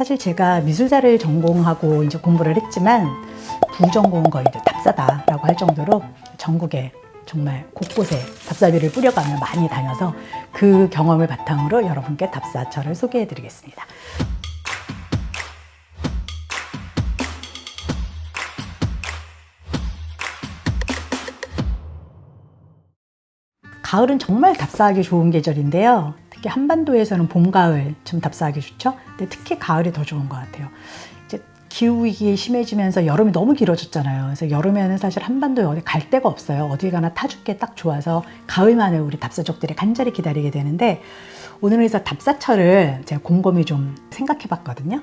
사실 제가 미술사를 전공하고 이제 공부를 했지만 부전공은 거의 답사다라고 할 정도로 전국에 정말 곳곳에 답사비를 뿌려가며 많이 다녀서 그 경험을 바탕으로 여러분께 답사처를 소개해 드리겠습니다. 가을은 정말 답사하기 좋은 계절인데요. 특히 한반도에서는 봄, 가을 좀 답사하기 좋죠. 근데 특히 가을이 더 좋은 것 같아요. 이제 기후위기 심해지면서 여름이 너무 길어졌잖아요. 그래서 여름에는 사실 한반도에 어디 갈 데가 없어요. 어디 가나 타 죽게 딱 좋아서 가을만을 우리 답사족들이 간절히 기다리게 되는데, 오늘은 그래서 답사철을 제가 곰곰이 좀 생각해 봤거든요.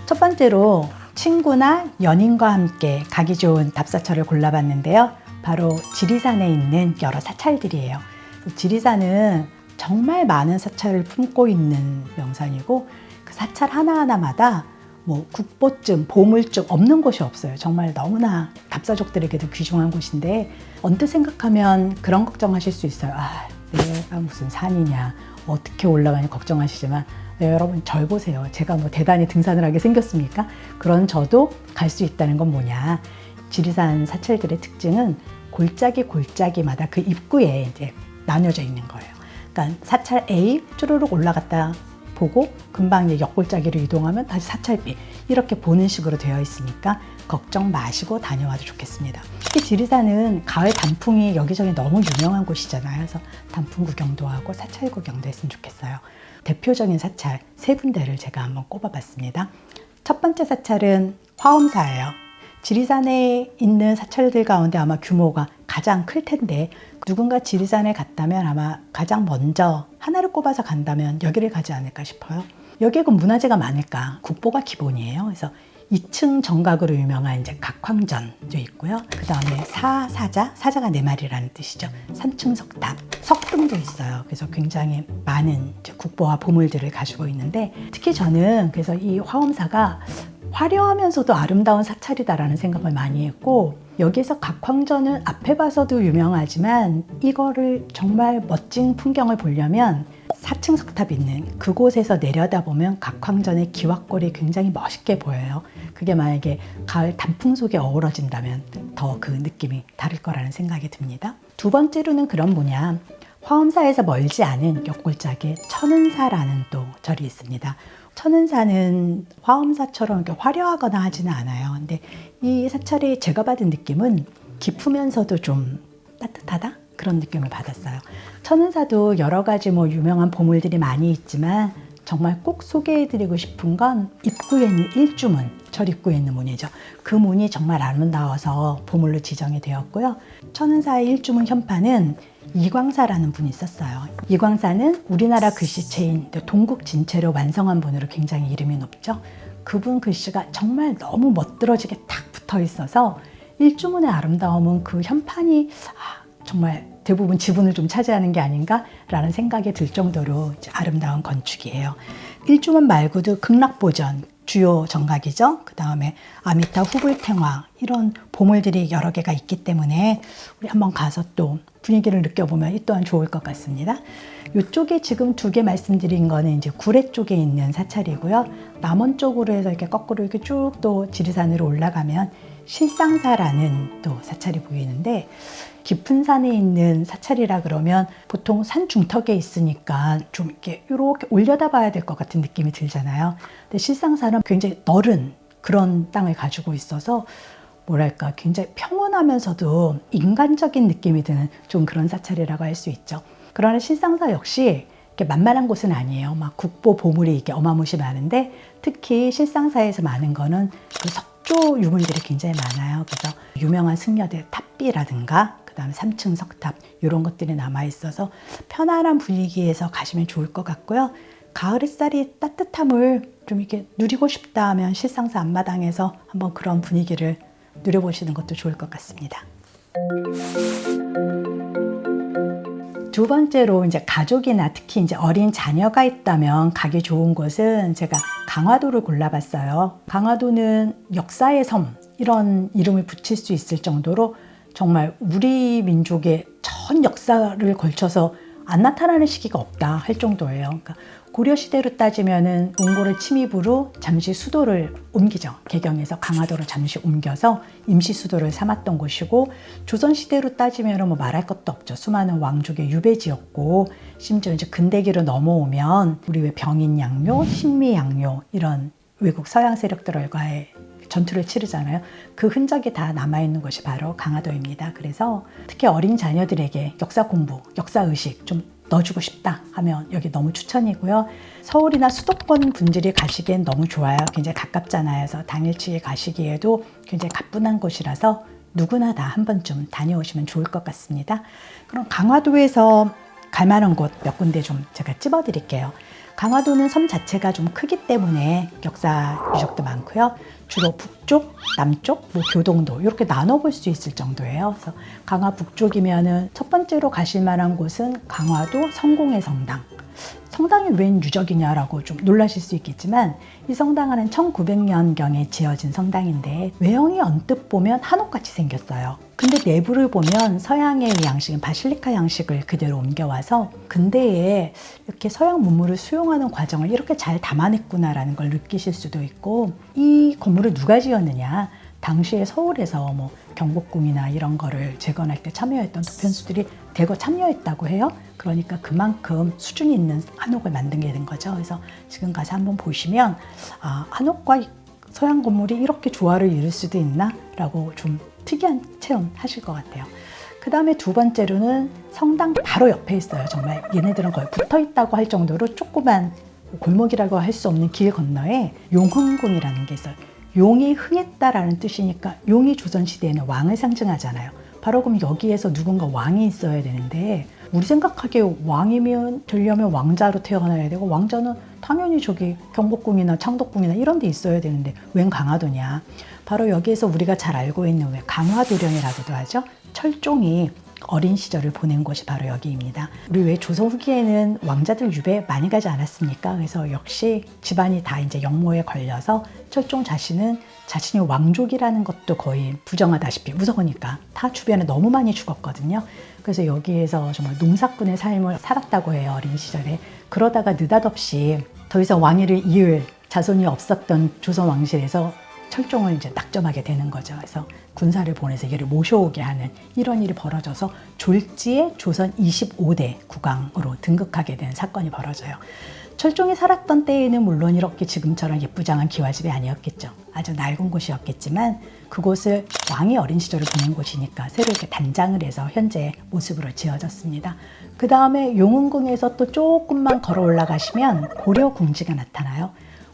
첫 번째로 친구나 연인과 함께 가기 좋은 답사철을 골라봤는데요. 바로 지리산에 있는 여러 사찰들이에요. 지리산은 정말 많은 사찰을 품고 있는 명산이고, 그 사찰 하나하나마다 뭐 국보쯤, 보물쯤 없는 곳이 없어요. 정말 너무나 답사족들에게도 귀중한 곳인데, 언뜻 생각하면 그런 걱정하실 수 있어요. 내가 무슨 산이냐, 어떻게 올라가냐 걱정하시지만, 네, 여러분 절 보세요. 제가 뭐 대단히 등산을 하게 생겼습니까? 그런 저도 갈 수 있다는 건 뭐냐. 지리산 사찰들의 특징은 골짜기마다 그 입구에 이제 나뉘어져 있는 거예요. 그러니까 사찰 A 쭈루룩 올라갔다 보고 금방 이제 옆골짜기로 이동하면 다시 사찰 B, 이렇게 보는 식으로 되어 있으니까 걱정 마시고 다녀와도 좋겠습니다. 특히 지리산은 가을 단풍이 여기저기 너무 유명한 곳이잖아요. 그래서 단풍 구경도 하고 사찰 구경도 했으면 좋겠어요. 대표적인 사찰 세 군데를 제가 한번 꼽아봤습니다. 첫 번째 사찰은 화엄사예요. 지리산에 있는 사찰들 가운데 아마 규모가 가장 클 텐데, 누군가 지리산에 갔다면 아마 가장 먼저 하나를 꼽아서 간다면 여기를 가지 않을까 싶어요. 여기에 그 문화재가 많을까? 국보가 기본이에요. 그래서 2층 정각으로 유명한 이제 각황전도 있고요. 그 다음에 사자가 네 마리라는 뜻이죠. 3층 석탑, 석등도 있어요. 그래서 굉장히 많은 이제 국보와 보물들을 가지고 있는데, 특히 저는 그래서 이 화엄사가 화려하면서도 아름다운 사찰이다라는 생각을 많이 했고, 여기에서 각황전은 앞에 봐서도 유명하지만 이거를 정말 멋진 풍경을 보려면 4층 석탑이 있는 그곳에서 내려다보면 각황전의 기와골이 굉장히 멋있게 보여요. 그게 만약에 가을 단풍 속에 어우러진다면 더 그 느낌이 다를 거라는 생각이 듭니다. 두 번째로는 그런 뭐냐, 화엄사에서 멀지 않은 옆골짜기에 천은사라는 또 절이 있습니다. 천은사는 화엄사처럼 이렇게 화려하거나 하지는 않아요. 근데 이 사찰이 제가 받은 느낌은 깊으면서도 좀 따뜻하다? 그런 느낌을 받았어요. 천은사도 여러 가지 뭐 유명한 보물들이 많이 있지만, 정말 꼭 소개해드리고 싶은 건 입구에 있는 일주문, 절 입구에 있는 문이죠. 그 문이 정말 아름다워서 보물로 지정이 되었고요. 천은사의 일주문 현판은 이광사라는 분이 썼어요. 이광사는 우리나라 글씨체인 동국진체로 완성한 분으로 굉장히 이름이 높죠. 그분 글씨가 정말 너무 멋들어지게 딱 붙어 있어서 일주문의 아름다움은 그 현판이 정말 대부분 지분을 좀 차지하는 게 아닌가라는 생각이 들 정도로 아름다운 건축이에요. 일주문 말고도 극락보전, 주요 정각이죠. 그 다음에 아미타 후불탱화, 이런 보물들이 여러 개가 있기 때문에 우리 한번 가서 또 분위기를 느껴보면 이 또한 좋을 것 같습니다. 이쪽에 지금 두 개 말씀드린 거는 이제 구례 쪽에 있는 사찰이고요. 남원 쪽으로 해서 이렇게 거꾸로 이렇게 쭉 또 지리산으로 올라가면 실상사라는 또 사찰이 보이는데, 깊은 산에 있는 사찰이라 그러면 보통 산 중턱에 있으니까 좀 이렇게 올려다 봐야 될 것 같은 느낌이 들잖아요. 근데 실상사는 굉장히 넓은 그런 땅을 가지고 있어서 뭐랄까 굉장히 평온하면서도 인간적인 느낌이 드는 좀 그런 사찰이라고 할 수 있죠. 그러나 실상사 역시 이렇게 만만한 곳은 아니에요. 막 국보 보물이 이게 어마무시 많은데, 특히 실상사에서 많은 거는 그 석조 유물들이 굉장히 많아요. 그래서 유명한 승려들 탑비라든가 그 다음에 3층 석탑, 이런 것들이 남아있어서 편안한 분위기에서 가시면 좋을 것 같고요. 가을 햇살이 따뜻함을 좀 이렇게 누리고 싶다 하면 실상사 앞마당에서 한번 그런 분위기를 누려보시는 것도 좋을 것 같습니다. 두 번째로 이제 가족이나 특히 이제 어린 자녀가 있다면 가기 좋은 곳은 제가 강화도를 골라봤어요. 강화도는 역사의 섬, 이런 이름을 붙일 수 있을 정도로 정말 우리 민족의 전 역사를 걸쳐서 안 나타나는 시기가 없다 할 정도예요. 그러니까 고려시대로 따지면은 몽골의 침입으로 잠시 수도를 옮기죠. 개경에서 강화도로 잠시 옮겨서 임시 수도를 삼았던 곳이고, 조선시대로 따지면은 뭐 말할 것도 없죠. 수많은 왕족의 유배지였고, 심지어 이제 근대기로 넘어오면 우리 왜 병인양요, 신미양요 이런 외국 서양 세력들과의 전투를 치르잖아요. 그 흔적이 다 남아있는 곳이 바로 강화도입니다. 그래서 특히 어린 자녀들에게 역사 공부, 역사의식 좀 넣어주고 싶다 하면 여기 너무 추천이고요. 서울이나 수도권 분들이 가시기엔 너무 좋아요. 굉장히 가깝잖아요. 그래서 당일치기 가시기에도 굉장히 가뿐한 곳이라서 누구나 다 한 번쯤 다녀오시면 좋을 것 같습니다. 그럼 강화도에서 갈 만한 곳 몇 군데 좀 제가 찝어드릴게요. 강화도는 섬 자체가 좀 크기 때문에 역사 유적도 많고요. 주로 북쪽, 남쪽, 뭐 교동도 이렇게 나눠볼 수 있을 정도예요. 그래서 강화 북쪽이면은 첫 번째로 가실 만한 곳은 강화도 성공의 성당. 성당이 웬 유적이냐라고 좀 놀라실 수 있겠지만, 이 성당은 1900년경에 지어진 성당인데 외형이 언뜻 보면 한옥같이 생겼어요. 근데 내부를 보면 서양의 양식인 바실리카 양식을 그대로 옮겨와서 근대에 이렇게 서양 문물을 수용하는 과정을 이렇게 잘 담아냈구나라는 걸 느끼실 수도 있고, 이 건물을 누가 지었느냐, 당시에 서울에서 뭐 경복궁이나 이런 거를 재건할 때 참여했던 도편수들이 대거 참여했다고 해요. 그러니까 그만큼 수준이 있는 한옥을 만든 게 된 거죠. 그래서 지금 가서 한번 보시면 한옥과 서양 건물이 이렇게 조화를 이룰 수도 있나? 라고 좀 특이한 체험 하실 것 같아요. 그 다음에 두 번째로는 성당 바로 옆에 있어요. 정말 얘네들은 거의 붙어 있다고 할 정도로 조그만 골목이라고 할 수 없는 길 건너에 용흥궁이라는 게 있어요. 용이 흥했다라는 뜻이니까 용이 조선시대에는 왕을 상징하잖아요. 바로 그럼 여기에서 누군가 왕이 있어야 되는데, 우리 생각하기에 왕이면 되려면 왕자로 태어나야 되고, 왕자는 당연히 저기 경복궁이나 창덕궁이나 이런 데 있어야 되는데 웬 강화도냐. 바로 여기에서 우리가 잘 알고 있는 왜 강화도령이라고도 하죠. 철종이 어린 시절을 보낸 곳이 바로 여기입니다. 우리 왜 조선 후기에는 왕자들 유배 많이 가지 않았습니까? 그래서 역시 집안이 다 이제 역모에 걸려서 철종 자신은 자신이 왕족이라는 것도 거의 부정하다시피, 무서우니까 다 주변에 너무 많이 죽었거든요. 그래서 여기에서 정말 농사꾼의 삶을 살았다고 해요, 어린 시절에. 그러다가 느닷없이 더 이상 왕위를 이을 자손이 없었던 조선 왕실에서 철종을 이제 낙점하게 되는 거죠. 그래서 군사를 보내서 얘를 모셔오게 하는 이런 일이 벌어져서 졸지에 조선 25대 국왕으로 등극하게 된 사건이 벌어져요. 철종이 살았던 때에는 물론 이렇게 지금처럼 예쁘장한 기와집이 아니었겠죠. 아주 낡은 곳이었겠지만 그곳을 왕이 어린 시절을 보낸 곳이니까 새로 이렇게 단장을 해서 현재 모습으로 지어졌습니다. 그 다음에 용흥궁에서 또 조금만 걸어 올라가시면 고려궁지가 나타나요.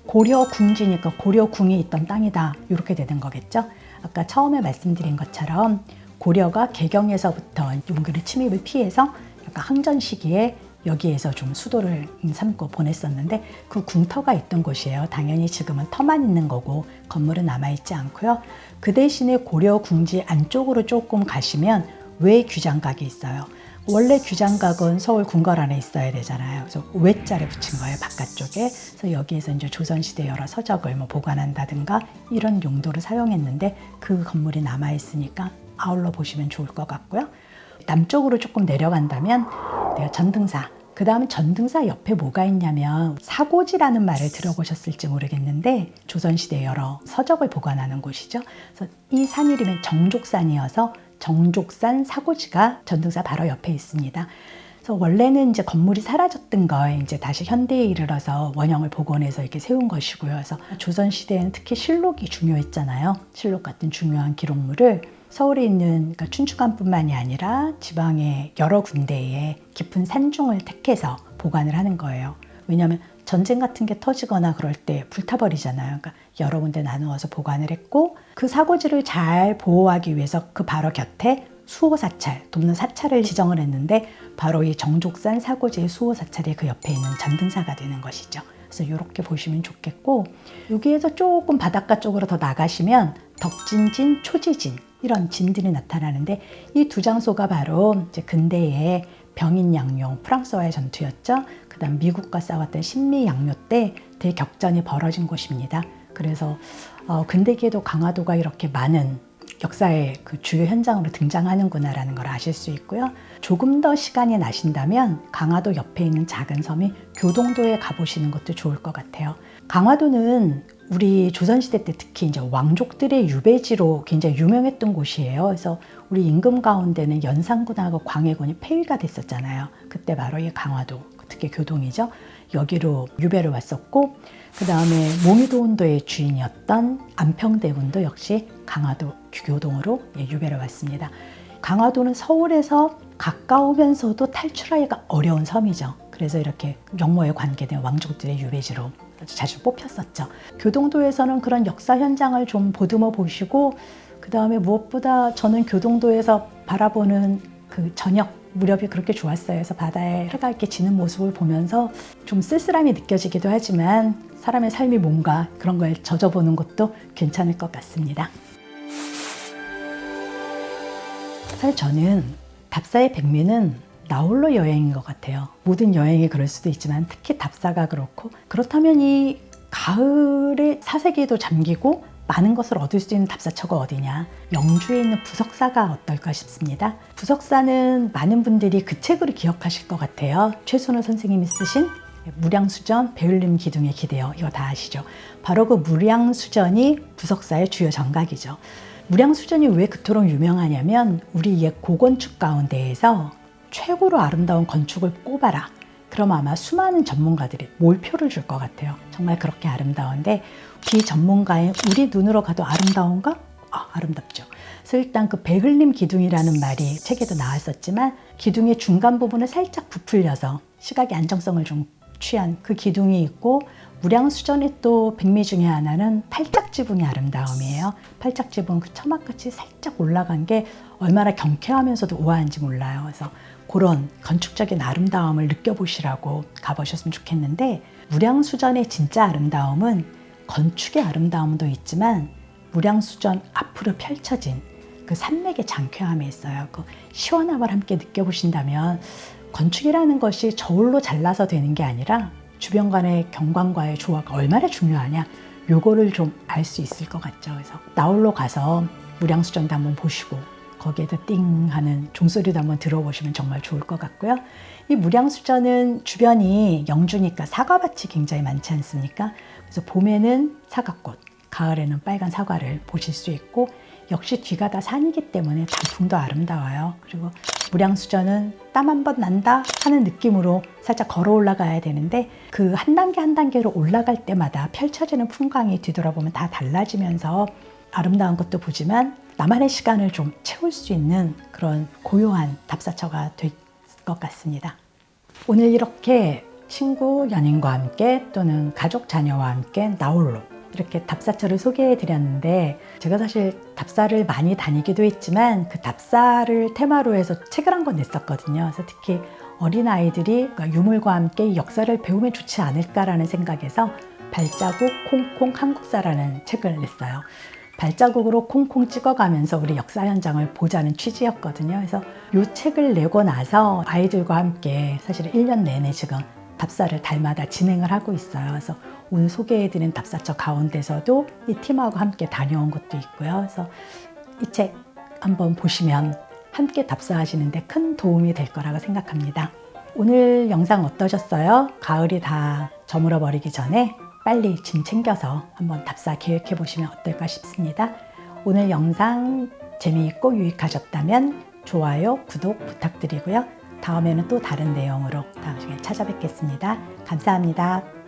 고려궁지니까 고려궁이 있던 땅이다, 이렇게 되는 거겠죠. 아까 처음에 말씀드린 것처럼 고려가 개경에서부터 용글의 침입을 피해서 약간 항전 시기에 여기에서 좀 수도를 삼고 보냈었는데, 그 궁터가 있던 곳이에요. 당연히 지금은 터만 있는 거고 건물은 남아있지 않고요. 그 대신에 고려궁지 안쪽으로 조금 가시면 외규장각이 있어요. 원래 규장각은 서울 궁궐 안에 있어야 되잖아요. 그래서 외자를 붙인 거예요, 바깥쪽에. 그래서 여기에서 이제 조선시대 여러 서적을 뭐 보관한다든가 이런 용도를 사용했는데, 그 건물이 남아있으니까 아울러 보시면 좋을 것 같고요. 남쪽으로 조금 내려간다면 전등사. 그 다음에 전등사 옆에 뭐가 있냐면 사고지라는 말을 들어보셨을지 모르겠는데, 조선시대 여러 서적을 보관하는 곳이죠. 그래서 이 산 이름은 정족산이어서 정족산 사고지가 전등사 바로 옆에 있습니다. 그래서 원래는 이제 건물이 사라졌던 걸 이제 다시 현대에 이르러서 원형을 복원해서 이렇게 세운 것이고요. 그래서 조선시대에는 특히 실록이 중요했잖아요. 실록 같은 중요한 기록물을 서울에 있는, 그러니까 춘추관뿐만이 아니라 지방의 여러 군데에 깊은 산중을 택해서 보관을 하는 거예요. 왜냐하면 전쟁 같은 게 터지거나 그럴 때 불타버리잖아요. 그러니까 여러 군데 나누어서 보관을 했고, 그 사고지를 잘 보호하기 위해서 그 바로 곁에 수호사찰, 돕는 사찰을 지정을 했는데, 바로 이 정족산 사고지의 수호사찰이 그 옆에 있는 전등사가 되는 것이죠. 그래서 이렇게 보시면 좋겠고, 여기에서 조금 바닷가 쪽으로 더 나가시면 덕진진, 초지진 이런 진들이 나타나는데, 이 두 장소가 바로 이제 근대의 병인양요, 프랑스와의 전투였죠. 그 다음 미국과 싸웠던 신미양요 때 대격전이 벌어진 곳입니다. 그래서 근대기에도 강화도가 이렇게 많은 역사의 그 주요 현장으로 등장하는구나라는 걸 아실 수 있고요. 조금 더 시간이 나신다면 강화도 옆에 있는 작은 섬이 교동도에 가보시는 것도 좋을 것 같아요. 강화도는 우리 조선시대 때 특히 이제 왕족들의 유배지로 굉장히 유명했던 곳이에요. 그래서 우리 임금 가운데는 연산군하고 광해군이 폐위가 됐었잖아요. 그때 바로 이 강화도, 특히 교동이죠. 여기로 유배를 왔었고, 그 다음에 모미도운도의 주인이었던 안평대군도 역시 강화도 교동으로 유배를 왔습니다. 강화도는 서울에서 가까우면서도 탈출하기가 어려운 섬이죠. 그래서 이렇게 영모에 관계된 왕족들의 유배지로 자주 뽑혔었죠. 교동도에서는 그런 역사 현장을 좀 보듬어 보시고, 그 다음에 무엇보다 저는 교동도에서 바라보는 그 저녁 무렵이 그렇게 좋았어요. 그래서 바다에 해가 이렇게 지는 모습을 보면서 좀 쓸쓸함이 느껴지기도 하지만 사람의 삶이 뭔가 그런 거에 젖어보는 것도 괜찮을 것 같습니다. 사실 저는 답사의 백미는 나홀로 여행인 것 같아요. 모든 여행이 그럴 수도 있지만 특히 답사가 그렇고, 그렇다면 이 가을에 사색에도 잠기고 많은 것을 얻을 수 있는 답사처가 어디냐? 영주에 있는 부석사가 어떨까 싶습니다. 부석사는 많은 분들이 그 책으로 기억하실 것 같아요. 최순호 선생님이 쓰신 무량수전 배울림 기둥의 기대어, 이거 다 아시죠? 바로 그 무량수전이 부석사의 주요 정각이죠. 무량수전이 왜 그토록 유명하냐면 우리 옛 고건축 가운데에서 최고로 아름다운 건축을 꼽아라. 그럼 아마 수많은 전문가들이 몰표를 줄 것 같아요. 정말 그렇게 아름다운데 비전문가인 우리 눈으로 가도 아름다운가? 아름답죠. 그래서 일단 그 배흘림 기둥이라는 말이 책에도 나왔었지만 기둥의 중간 부분을 살짝 부풀려서 시각의 안정성을 좀 취한 그 기둥이 있고, 무량수전의 또 백미 중에 하나는 팔짝지붕의 아름다움이에요. 팔짝지붕 그 처마끝이 살짝 올라간 게 얼마나 경쾌하면서도 우아한지 몰라요. 그래서 그런 건축적인 아름다움을 느껴보시라고 가보셨으면 좋겠는데, 무량수전의 진짜 아름다움은 건축의 아름다움도 있지만 무량수전 앞으로 펼쳐진 그 산맥의 장쾌함에 있어요. 그 시원함을 함께 느껴보신다면 건축이라는 것이 저울로 잘라서 되는 게 아니라 주변 간의 경관과의 조화가 얼마나 중요하냐, 요거를 좀 알 수 있을 것 같죠. 그래서 나홀로 가서 무량수전도 한번 보시고 거기에도 띵 하는 종소리도 한번 들어보시면 정말 좋을 것 같고요. 이 무량수전은 주변이 영주니까 사과밭이 굉장히 많지 않습니까? 그래서 봄에는 사과꽃, 가을에는 빨간 사과를 보실 수 있고, 역시 뒤가 다 산이기 때문에 단풍도 아름다워요. 그리고 무량수전은 땀 한 번 난다 하는 느낌으로 살짝 걸어 올라가야 되는데, 그 한 단계 한 단계로 올라갈 때마다 펼쳐지는 풍광이 뒤돌아보면 다 달라지면서 아름다운 것도 보지만 나만의 시간을 좀 채울 수 있는 그런 고요한 답사처가 될 것 같습니다. 오늘 이렇게 친구, 연인과 함께 또는 가족, 자녀와 함께 나홀로 이렇게 답사처를 소개해 드렸는데, 제가 사실 답사를 많이 다니기도 했지만 그 답사를 테마로 해서 책을 한 권 냈었거든요. 그래서 특히 어린아이들이 유물과 함께 역사를 배우면 좋지 않을까라는 생각에서 발자국 콩콩 한국사라는 책을 냈어요. 발자국으로 콩콩 찍어가면서 우리 역사 현장을 보자는 취지였거든요. 그래서 이 책을 내고 나서 아이들과 함께 사실 1년 내내 지금 답사를 달마다 진행을 하고 있어요. 그래서 오늘 소개해드린 답사처 가운데서도 이 팀하고 함께 다녀온 것도 있고요. 그래서 이 책 한번 보시면 함께 답사하시는데 큰 도움이 될 거라고 생각합니다. 오늘 영상 어떠셨어요? 가을이 다 저물어 버리기 전에 빨리 짐 챙겨서 한번 답사 계획해 보시면 어떨까 싶습니다. 오늘 영상 재미있고 유익하셨다면 좋아요, 구독 부탁드리고요. 다음에는 또 다른 내용으로 다음 시간에 찾아뵙겠습니다. 감사합니다.